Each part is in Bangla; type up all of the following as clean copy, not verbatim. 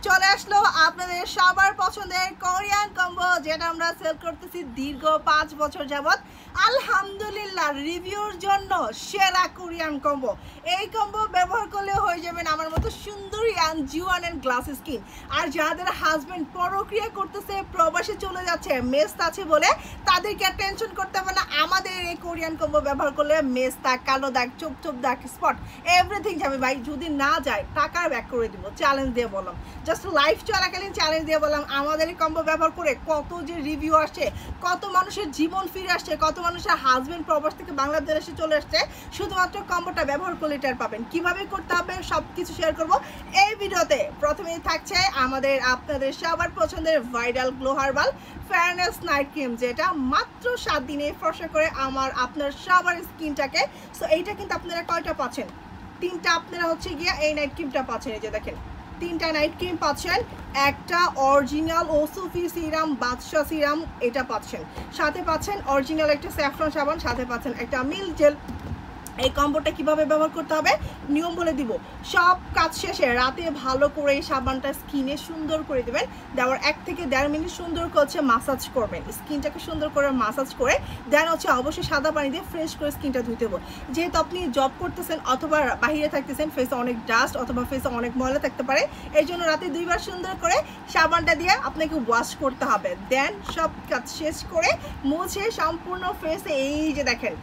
চলে আসলো আপনাদের সবার পছন্দের কোরিয়ান কম্বো, যেটা আমরা সেল করতেছি দীর্ঘ 5 বছর যাবত। আলহামদুলিল্লাহ রিভিউর জন্য সেরা কোরিয়ান কম্বো। এই কম্বো ব্যবহার করলে হয়ে যাবেন আমার মতো সুন্দরী অ্যান্ড জুয়ান অ্যান্ড গ্লাস স্কিন। আর যাদের হাজবেন্ড পরক্রিয়া করতেছে, প্রবাসে চলে যাচ্ছে, মেস্ট আছে বলে তাদেরকে আর টেনশন করতে হবে না। আমাদের এই কোরিয়ান কম্বো ব্যবহার করলে মেস্ট দাগ, কালো দাগ, চোপ চোপ দাগ, স্পট এভরিথিং যাবে ভাই। যদি না যায় টাকা ব্যাক করে দিব, চ্যালেঞ্জ দিয়ে বললাম। জাস্ট লাইভ চলাকালীন চ্যালেঞ্জ দিয়ে বললাম, আমাদের এই কম্বো ব্যবহার করে কত যে রিভিউ আসছে, কত মানুষের জীবন ফিরে আসছে, কত মানুষের হাজবেন্ড প্রবাস থেকে বাংলাদেশে চলে আসছে শুধুমাত্র কম্বোটা ব্যবহার করলে টের পাবেন। কিভাবে করতে হবে সব কিছু শেয়ার করব এই ভিডিওতে। প্রথমেই থাকছে আপনাদের সবার পছন্দের viral glow herbal fairness night cream, যেটা মাত্র 7 দিনে ফর্সা করে আপনার সবার স্কিনটাকে। সো এইটা কিন্তু আপনারা কয়টা পাচ্ছেন? 3টা আপনারা হচ্ছে গিয়া এই নাইট ক্রিমটা পাচ্ছেন। এই যে দেখেন 3টা নাইট ক্রিম পাচ্ছেন, একটা অরিজিনাল ওসুফি সিরাম, বাদশা সিরাম এটা পাচ্ছেন, সাথে পাচ্ছেন অরিজিনাল একটা স্যাফরন সাবান, সাথে পাচ্ছেন একটা মিল্ক জেল। এই কম্বোটা কিভাবে ব্যবহার করতে হবে নিয়ম বলে দিব। সব কাজ শেষে রাতে ভালো করে এই সাবানটা স্কিনে সুন্দর করে দেবেন। দেওয়ার 1 থেকে 1.5 মিনিট সুন্দর করে মাসাজ করবেন, স্কিনটাকে সুন্দর করে মাসাজ করে দেন অবশ্যই সাদা পানি দিয়ে ফ্রেশ করে স্কিনটা ধুতে হবে। যেহেতু আপনি জব করতেছেন অথবা বাইরে থাকতেছেন, ফেসে অনেক ডাস্ট অথবা ফেসে অনেক ময়লা থাকতে পারে, এই জন্য রাতে 2 বার সুন্দর করে সাবানটা দিয়ে আপনাকে ওয়াশ করতে হবে। দেন সব কাজ শেষ করে মুছে সম্পূর্ণ ফেসে এই যে দেখেন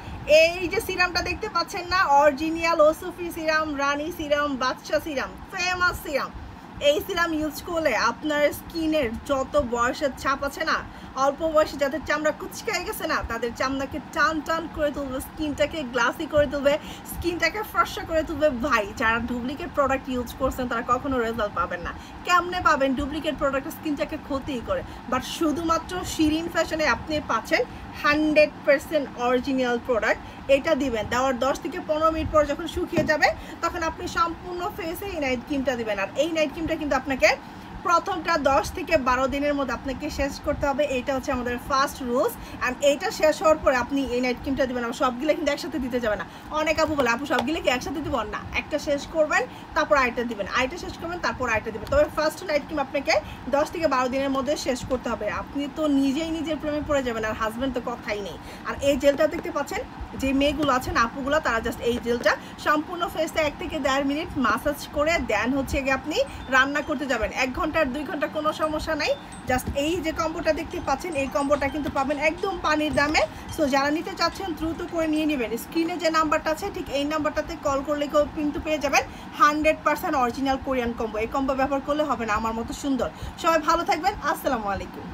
এই যে সিরামটা দেখতে পাচ্ছেন না, অরিজিনাল ওসুফি সিরাম, রানী সিরাম, বাদশা সিরাম, ফেমাস সিরাম। এই সিরাম ইউজ করলে আপনার স্কিনের যত বয়সের ছাপ আছে না, অল্প বয়সে যাদের চামড়া কুচকায় গেছে না, তাদের চামড়াকে টান টান করে তুলবে, স্কিনটাকে গ্লাসি করে তুলবে, স্কিনটাকে ফর্সা করে তুলবে। ভাই যারা ডুপ্লিকেট প্রোডাক্ট ইউজ করছেন তারা কখনো রেজাল্ট পাবেন না। কেমনে পাবেন? ডুপ্লিকেট প্রোডাক্ট স্কিনটাকে ক্ষতি করে। বাট শুধুমাত্র শিরিন ফ্যাশনে আপনি পাচ্ছেন 100% অরিজিনাল প্রোডাক্ট। এটা দিবেন, দেওয়ার 10 থেকে 15 মিনিট পর যখন শুকিয়ে যাবে তখন আপনি সম্পূর্ণ ফেসে এই নাইট ক্রিমটা দিবেন। আর এই নাইট ক্রিমটা কিন্তু আপনাকে প্রথমটা 10 থেকে 12 দিনের মধ্যে আপনাকে শেষ করতে হবে। এইটা হচ্ছে আমাদের ফার্স্ট রুলস। অ্যান্ড এইটা শেষ হওয়ার পরে আপনি এই নাইট ক্রিমটা দিবেন। আর সবগুলো কিন্তু একসাথে দিতে যাবে না। অনেক আপু বলে আপু সবগুলো কি একসাথে দিব না, একটা শেষ করবেন তারপর আরেকটা দিবেন, আরেকটা শেষ করবেন তারপর আরেকটা দিবেন। তবে ফার্স্ট নাইট ক্রিম আপনাকে 10 থেকে 12 দিনের মধ্যে শেষ করতে হবে। আপনি তো নিজেই নিজের প্রেমে পড়ে যাবেন, আর হাজব্যান্ড তো কথাই নেই। আর এই জেলটা দেখতে পাচ্ছেন, যে মেয়েগুলো আছেন আপুগুলো, তারা জাস্ট এই জেলটা সম্পূর্ণ ফেসে 1 থেকে 1.5 মিনিট মাসাজ করে দেন হচ্ছে গিয়ে আপনি রান্না করতে যাবেন। 1 ঘন্টা 2 ঘন্টা কোনো সমস্যা নাই। জাস্ট এই যে কম্বোটা দেখতে পাচ্ছেন, এই কম্বোটা কিন্তু পাবেন একদম পানির দামে। সো যারা নিতে চাচ্ছেন দ্রুত করে নিয়ে নেবেন। স্ক্রিনে যে নাম্বারটা আছে ঠিক এই নাম্বারটাতে কল করলে কিন্তু পেয়ে যাবেন 100% অরিজিনাল কোরিয়ান কম্বো। এই কম্বো ব্যবহার করলে হবে না আমার মতো সুন্দর। সবাই ভালো থাকবেন, আসসালামু আলাইকুম।